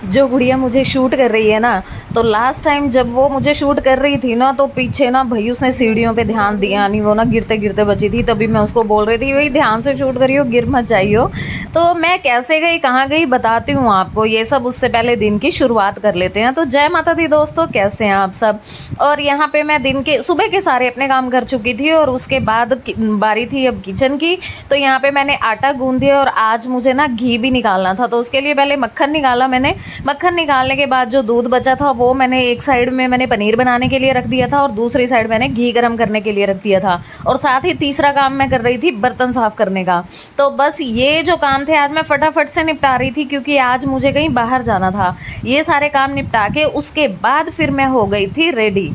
जो गुड़िया मुझे शूट कर रही है ना, तो लास्ट टाइम जब वो मुझे शूट कर रही थी ना, तो पीछे ना भाई उसने सीढ़ियों पे ध्यान दिया नहीं, वो ना गिरते गिरते बची थी। तभी मैं उसको बोल रही थी भाई ध्यान से शूट करियो, गिर मत जाइयो। तो मैं कैसे गई कहाँ गई बताती हूँ आपको, ये सब उससे पहले दिन की शुरुआत कर लेते हैं। तो जय माता दी दोस्तों, कैसे हैं आप सब। और यहाँ पे मैं दिन के सुबह के सारे अपने काम कर चुकी थी, और उसके बाद बारी थी अब किचन की। तो यहाँ पे मैंने आटा गूंद दिया, और आज मुझे ना घी भी निकालना था, तो उसके लिए पहले मक्खन निकाला मैंने। मक्खन निकालने के बाद जो दूध बचा था वो मैंने एक साइड में मैंने पनीर बनाने के लिए रख दिया था, और दूसरी साइड मैंने घी गर्म करने के लिए रख दिया था। और साथ ही तीसरा काम मैं कर रही थी बर्तन साफ करने का। तो बस ये जो काम थे आज मैं फटाफट से निपटा रही थी, क्योंकि आज मुझे कहीं बाहर जाना था। ये सारे काम निपटा के उसके बाद फिर मैं हो गई थी रेडी।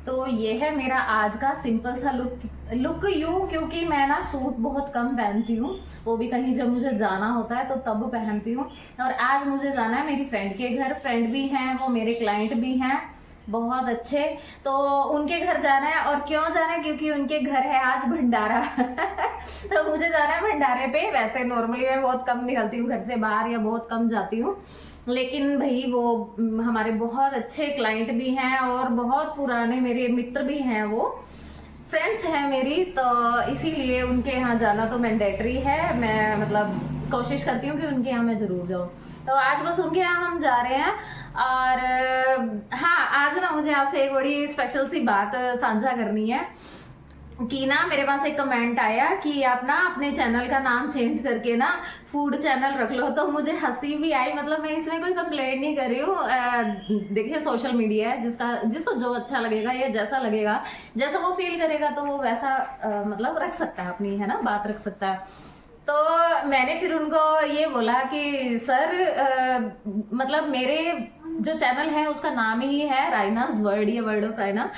तो ये है मेरा आज का सिंपल सा लुक। लुक यूं क्योंकि मैं ना सूट बहुत कम पहनती हूँ, वो भी कहीं जब मुझे जाना होता है तो तब पहनती हूँ। और आज मुझे जाना है मेरी फ्रेंड के घर। फ्रेंड भी हैं, वो मेरे क्लाइंट भी हैं बहुत अच्छे। तो उनके घर जाना है। और क्यों जाना है, क्योंकि उनके घर है आज भंडारा। तो मुझे जाना है भंडारे पे। वैसे नॉर्मली मैं बहुत कम निकलती हूँ घर से बाहर, या बहुत कम जाती हूँ, लेकिन भाई वो हमारे बहुत अच्छे क्लाइंट भी हैं और बहुत पुराने मेरे मित्र भी हैं, वो फ्रेंड्स हैं मेरी। तो इसीलिए उनके यहाँ जाना तो मैंडेटरी है। मैं मतलब कोशिश करती हूँ कि उनके यहाँ मैं जरूर जाऊँ। तो आज बस उनके यहाँ हम जा रहे हैं। और हाँ, आज ना मुझे आपसे एक बड़ी स्पेशल सी बात साझा करनी है कि ना मेरे पास एक कमेंट आया कि आप ना अपने चैनल का नाम चेंज करके ना फूड चैनल रख लो। तो मुझे हंसी भी आई। मतलब मैं इसमें कोई कंप्लेंट नहीं कर रही हूँ। देखिए सोशल मीडिया है, जिसको जो अच्छा लगेगा या जैसा लगेगा, जैसा वो फील करेगा, तो वो वैसा मतलब रख सकता है, अपनी है ना बात रख सकता है। तो मैंने फिर उनको ये बोला कि सर मतलब मेरे जो चैनल है उसका नाम ही है रायनाज वर्ल्ड या वर्ल्ड ऑफ रायना।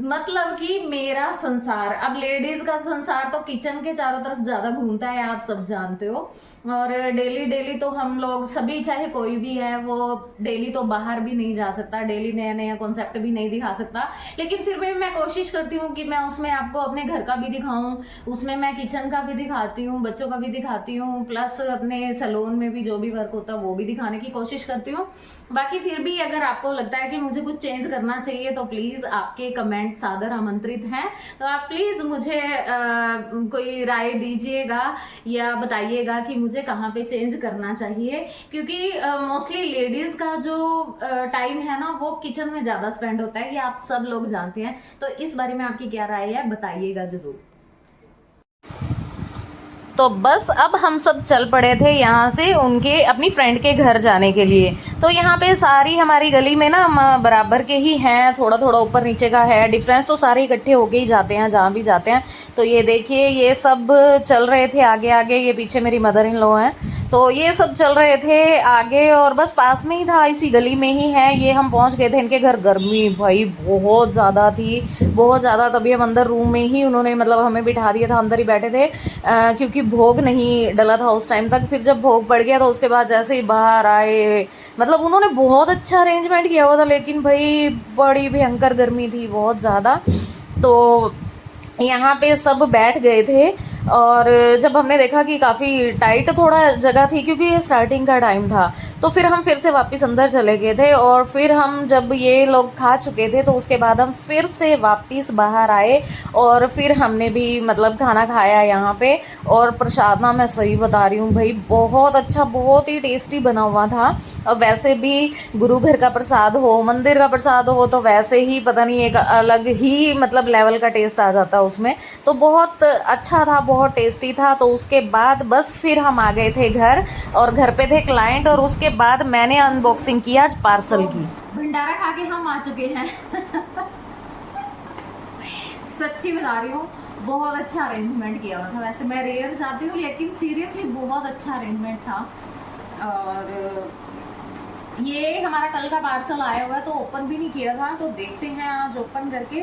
मतलब कि मेरा संसार, अब लेडीज का संसार तो किचन के चारों तरफ ज्यादा घूमता है, आप सब जानते हो। और डेली डेली तो हम लोग सभी, चाहे कोई भी है, वो डेली तो बाहर भी नहीं जा सकता, डेली नया नया कॉन्सेप्ट भी नहीं दिखा सकता। लेकिन फिर भी मैं कोशिश करती हूँ कि मैं उसमें आपको अपने घर का भी दिखाऊं, उसमें मैं किचन का भी दिखाती हूँ, बच्चों का भी दिखाती हूँ, प्लस अपने सैलून में भी जो भी वर्क होता है वो भी दिखाने की कोशिश करती हूँ। बाकी फिर भी अगर आपको लगता है कि मुझे कुछ चेंज करना चाहिए, तो प्लीज आपके कमेंट सादर आमंत्रित हैं। तो आप प्लीज मुझे कोई राय दीजिएगा या बताइएगा कि मुझे कहाँ पे चेंज करना चाहिए, क्योंकि मोस्टली लेडीज का जो टाइम है ना वो किचन में ज्यादा स्पेंड होता है, ये आप सब लोग जानते हैं। तो इस बारे में आपकी क्या राय है, बताइएगा जरूर। तो बस अब हम सब चल पड़े थे यहाँ से उनके अपनी फ्रेंड के घर जाने के लिए। तो यहाँ पे सारी हमारी गली में ना हम बराबर के ही हैं, थोड़ा थोड़ा ऊपर नीचे का है डिफरेंस, तो सारे इकट्ठे होके ही जाते हैं जहाँ भी जाते हैं। तो ये देखिए ये सब चल रहे थे आगे आगे, ये पीछे मेरी मदर इन लॉ हैं। तो ये सब चल रहे थे आगे, और बस पास में ही था, इसी गली में ही है। ये हम पहुंच गए थे इनके घर। गर्मी भाई बहुत ज़्यादा थी, बहुत ज़्यादा। तभी हम अंदर रूम में ही उन्होंने मतलब हमें बिठा दिया था, अंदर ही बैठे थे क्योंकि भोग नहीं डला था उस टाइम तक। फिर जब भोग पड़ गया तो उसके बाद जैसे ही बाहर आए, मतलब उन्होंने बहुत अच्छा अरेंजमेंट किया हुआ था, लेकिन भाई बड़ी भयंकर गर्मी थी बहुत ज़्यादा। तो यहाँ पे सब बैठ गए थे, और जब हमने देखा कि काफ़ी टाइट थोड़ा जगह थी, क्योंकि ये स्टार्टिंग का टाइम था, तो फिर हम फिर से वापस अंदर चले गए थे। और फिर हम जब ये लोग खा चुके थे तो उसके बाद हम फिर से वापस बाहर आए, और फिर हमने भी मतलब खाना खाया यहाँ पे। और प्रसाद ना मैं सही बता रही हूँ भाई बहुत अच्छा, बहुत ही टेस्टी बना हुआ था। और वैसे भी गुरु घर का प्रसाद हो, मंदिर का प्रसाद हो, तो वैसे ही पता नहीं एक अलग ही मतलब लेवल का टेस्ट आ जाता है उसमें। तो बहुत अच्छा था, बहुत टेस्टी था। तो उसके बाद बस फिर हम आ गए थे घर, और घर पे थे क्लाइंट, और उसके बाद मैंने अनबॉक्सिंग की आज पार्सल की। भंडारा खा के हम आ चुके हैं। सच्ची बता रही हूँ, बहुत अच्छा अरेंजमेंट किया हुआ था। वैसे मैं रेयर जाती हूँ, लेकिन सीरियसली बहुत अच्छा अरेंजमेंट था। और ये हमारा कल का पार्सल आया हुआ है, तो ओपन भी नहीं किया था, तो देखते हैं आज ओपन करके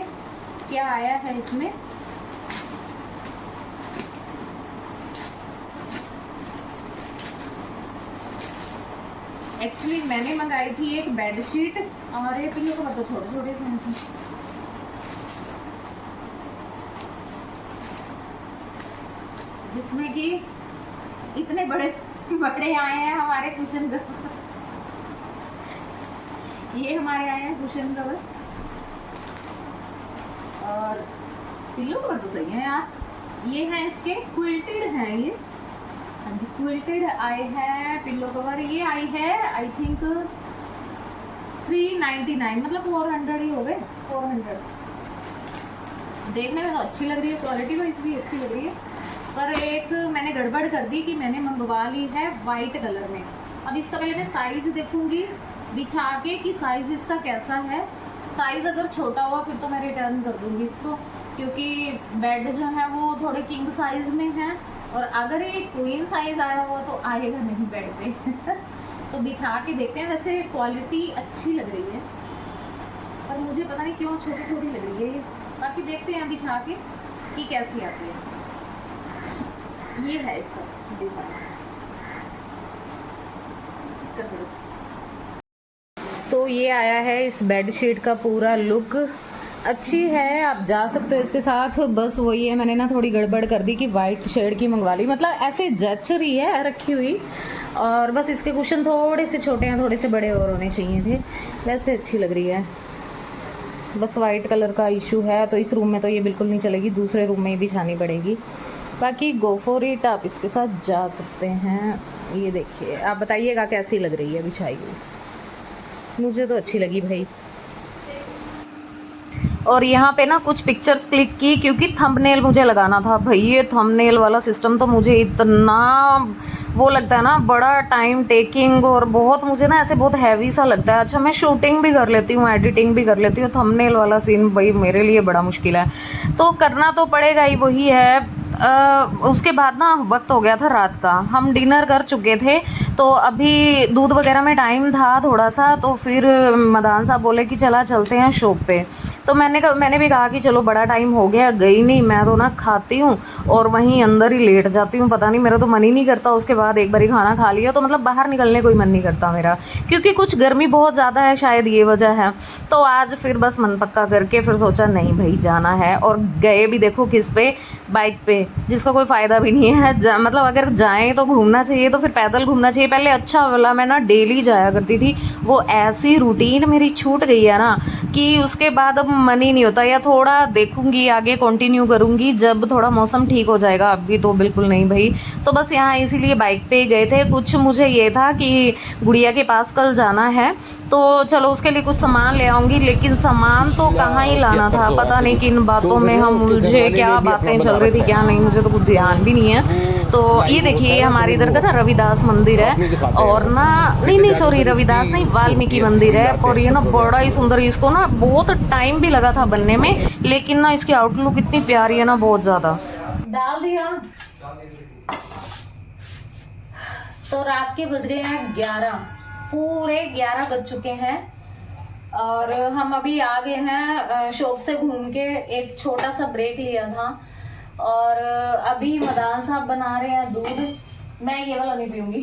क्या आया है इसमें। एक्चुअली मैंने मंगाई थी एक बेडशीट, और ये पिल्लो को तो छोटे छोटे से। जिसमें कि इतने बड़े बड़े आए हैं हमारे कुशन कवर। ये हमारे आए हैं कुशन कवर, और पिल्लो कवर तो सही है यार। ये हैं इसके क्विल्टेड हैं ये, हाँ जी क्विल्टेड आए हैं पिल्लो कवर। ये आई है आई थिंक 399, मतलब 400 ही हो गए, 400। देखने में तो अच्छी लग रही है, क्वालिटी वाइज भी अच्छी लग रही है, पर एक मैंने गड़बड़ कर दी कि मैंने मंगवा ली है वाइट कलर में। अब इसका पहले मैं साइज देखूंगी बिछा के कि साइज इसका कैसा है। साइज अगर छोटा हुआ फिर तो मैं रिटर्न कर दूंगी इसको, क्योंकि बेड जो है वो थोड़े किंग साइज में है, और अगर ये क्वीन साइज आया हुआ तो आएगा नहीं बेड पे। तो बिछा के देखते हैं। वैसे क्वालिटी अच्छी लग रही है, पर मुझे पता नहीं क्यों छोटी छोटी लग रही है ये। बाकी देखते हैं बिछा के कि कैसी आती है। ये है इसका डिजाइन। तो ये आया है इस बेडशीट का पूरा लुक। अच्छी है, आप जा सकते हो इसके साथ। बस वही है, मैंने ना थोड़ी गड़बड़ कर दी कि वाइट शेड की मंगवा ली, मतलब ऐसे जच रही है रखी हुई, और बस इसके कुशन थोड़े से छोटे हैं, थोड़े से बड़े और होने चाहिए थे। वैसे अच्छी लग रही है, बस वाइट कलर का इशू है। तो इस रूम में तो ये बिल्कुल नहीं चलेगी, दूसरे रूम में ही बिछानी पड़ेगी। बाकी गो फॉर इट, आप इसके साथ जा सकते हैं। ये देखिए, आप बताइएगा कैसी लग रही है बिछाई हुई। मुझे तो अच्छी लगी भाई। और यहाँ पे ना कुछ पिक्चर्स क्लिक की, क्योंकि थंबनेल मुझे लगाना था भाई। ये थंबनेल वाला सिस्टम तो मुझे इतना वो लगता है ना, बड़ा टाइम टेकिंग, और बहुत मुझे ना ऐसे बहुत हैवी सा लगता है। अच्छा मैं शूटिंग भी कर लेती हूँ, एडिटिंग भी कर लेती हूँ, थंबनेल वाला सीन भाई मेरे लिए बड़ा मुश्किल है। तो करना तो पड़ेगा ही, वही है। उसके बाद ना वक्त हो गया था रात का, हम डिनर कर चुके थे, तो अभी दूध वगैरह में टाइम था थोड़ा सा। तो फिर मदान साहब बोले कि चला चलते हैं शॉप पे। तो मैंने भी कहा कि चलो बड़ा टाइम हो गया, गई नहीं मैं तो ना, खाती हूँ और वहीं अंदर ही लेट जाती हूँ। पता नहीं, मेरा तो मन ही नहीं करता उसके बाद एक बारी खाना खा लिया तो मतलब बाहर निकलने कोई मन नहीं करता मेरा, क्योंकि कुछ गर्मी बहुत ज़्यादा है, शायद ये वजह है। तो आज फिर बस मन पक्का करके फिर सोचा नहीं भाई जाना है, और गए भी देखो किस पे, बाइक पे, जिसका कोई फ़ायदा भी नहीं है। मतलब अगर जाएं तो घूमना चाहिए तो फिर पैदल घूमना चाहिए। पहले अच्छा वाला मैं ना डेली जाया करती थी, वो ऐसी रूटीन मेरी छूट गई है ना कि उसके बाद अब मन ही नहीं होता। या थोड़ा देखूंगी आगे, कंटिन्यू करूंगी जब थोड़ा मौसम ठीक हो जाएगा, अभी तो बिल्कुल नहीं भाई। तो बस यहाँ इसीलिए बाइक पे ही गए थे। कुछ मुझे ये था कि गुड़िया के पास कल जाना है, तो चलो उसके लिए कुछ सामान ले आऊंगी, लेकिन सामान तो कहाँ ही लाना था, पता नहीं किन बातों में हम उलझे, क्या बातें चल रही थी क्या नहीं, मुझे तो कुछ ध्यान भी नहीं है। तो ये देखिए हमारे इधर का ना रविदास मंदिर है, और ना नहीं सॉरी रविदास नहीं, वाल्मीकि मंदिर है। और ये ना बड़ा ही सुंदर, इसको ना बहुत टाइम भी लगा था बनने में, लेकिन ना इसकी आउटलुक इतनी प्यारी है ना, बहुत ज्यादा। डाल दिया। तो रात के बज गए हैं 11, पूरे 11 बज चुके हैं, और हम अभी आ गए हैं शॉप से घूम के। एक छोटा सा ब्रेक लिया था, और अभी मदान साहब बना रहे हैं दूध। मैं ये वाला नहीं पीऊंगी।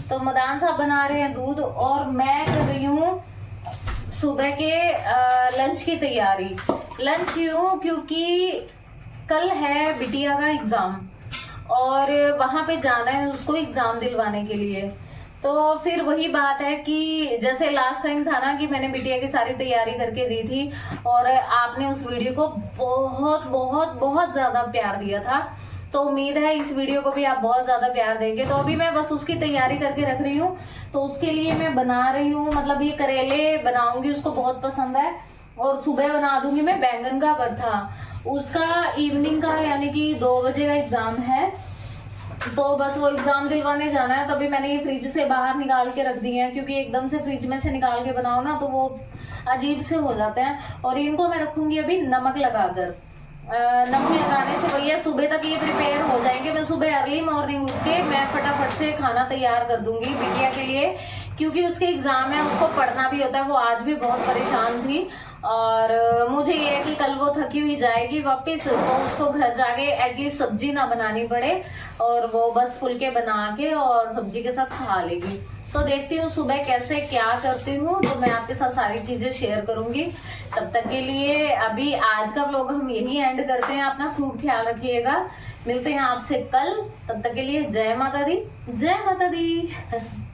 तो मदान साहब बना रहे हैं दूध, और मैं कर रही हूँ सुबह के लंच की तैयारी। लंच यूँ क्योंकि कल है बिटिया का एग्ज़ाम, और वहाँ पे जाना है उसको एग्ज़ाम दिलवाने के लिए। तो फिर वही बात है कि जैसे लास्ट टाइम था ना कि मैंने बिटिया की सारी तैयारी करके दी थी, और आपने उस वीडियो को बहुत बहुत बहुत ज़्यादा प्यार दिया था। तो उम्मीद है इस वीडियो को भी आप बहुत ज़्यादा प्यार देंगे। तो अभी मैं बस उसकी तैयारी करके रख रही हूँ। तो उसके लिए मैं बना रही हूँ, मतलब ये करेले बनाऊंगी, उसको बहुत पसंद है। और सुबह बना दूंगी मैं बैंगन का भरता। उसका इवनिंग का यानी कि 2 बजे का एग्ज़ाम है, तो बस वो एग्जाम दिलवाने जाना है। तभी मैंने ये फ्रिज से बाहर निकाल के रख दिए हैं, क्योंकि एकदम से फ्रिज में से निकाल के बनाओ ना तो वो अजीब से हो जाते हैं। और इनको मैं रखूंगी अभी नमक लगाकर। नमक लगाने से भैया सुबह तक ये प्रिपेयर हो जाएंगे। मैं सुबह अर्ली मॉर्निंग उठ के मैं फटाफट से खाना तैयार कर दूंगी बिटिया के लिए, क्योंकि उसके एग्जाम है, उसको पढ़ना भी होता है। वो आज भी बहुत परेशान थी, और मुझे ये है कि कल वो थकी हुई जाएगी वापस, तो उसको घर जाके एटलीस्ट सब्जी ना बनानी पड़े और वो बस फुलके बना के और सब्जी के साथ खा लेगी। तो देखती हूँ सुबह कैसे क्या करती हूँ, तो मैं आपके साथ सारी चीजें शेयर करूंगी। तब तक के लिए अभी आज का व्लॉग हम यही एंड करते हैं। अपना खूब ख्याल रखिएगा, मिलते हैं आपसे कल। तब तक के लिए जय माता दी, जय माता दी।